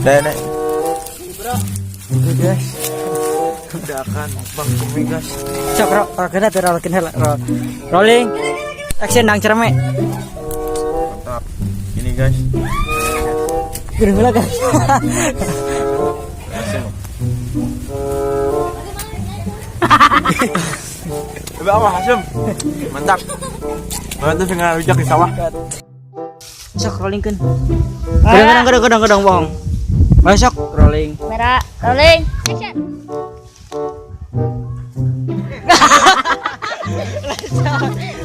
Nenek. Bro. Oke guys. Udah akan bang kumi guys. Cok kena tuh rolling. Action nang cerme. Mantap. Ini guys. Gede bola guys. Coba apa Hasem? Mantap. Mantap dengan rujak di sawah. Sok rolling kan. Kadang bohong. Masuk rolling. Merah, rolling, action.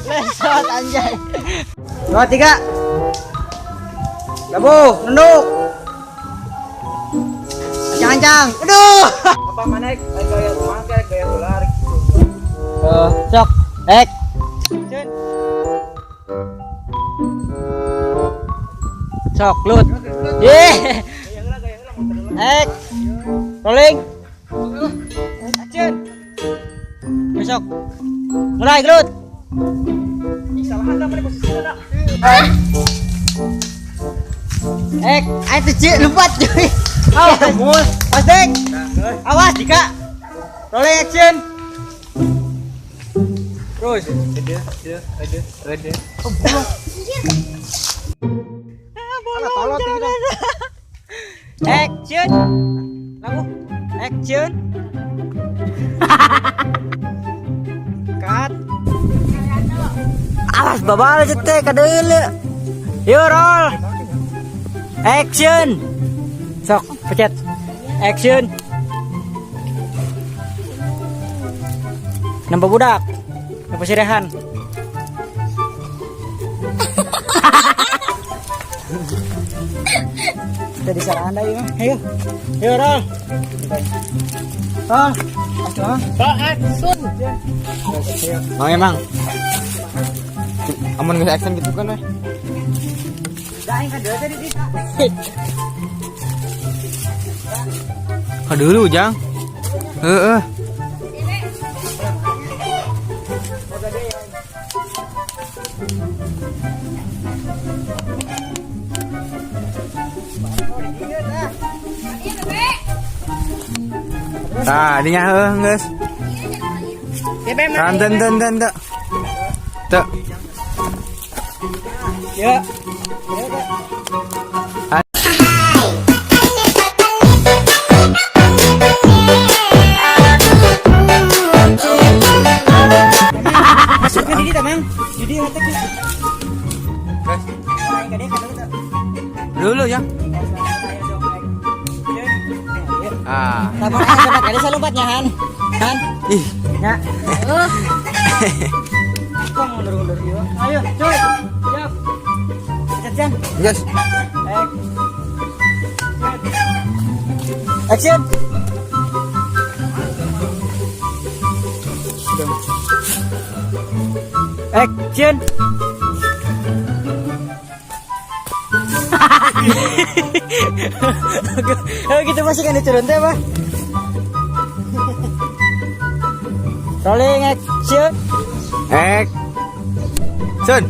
Lesot anjay. 2, 3. Gabu, nunduk. Ancang-ancang. Aduh. Apa mana gaya mangga gaya ular gitu. Sok. Ek. Sok, lut. Ye. Ek. Rolling. Action. Besok. Mulai, gelut. Salahan dah posisi ada. Ek, ayo tuh lompat cuy. Awas, Mas Dek. Awas, Dika. Rolling action. Terus. Ada. Tolong tinggi. Action. Lagu. Action. Cut. Awas babal cetek kadeule. Yo roll. Action. Sok, pencet. Action. Nampak budak. Nampak sirehan. Jadi salah anda ya. Ayo. Ayo roll. Roll. Action. Mang emang. Amun geus action gitu kan weh. Daing ka deui tadi. Ka dulu Jang. Heeh. Nah, dinya heuh geus. Ranten. Tuh. Ya. Masuk ke diri tamang. Jadi letak. Dulu ya. Ah. Sabar aja kali saya lompatnya Han. Han. Ih. Ya. Kok mundur-mundur yo. Ayo, coy. Siap. Action. Yes. Action. Action. Oh gitu masih kan diturun teh apa? Rolling action. Action.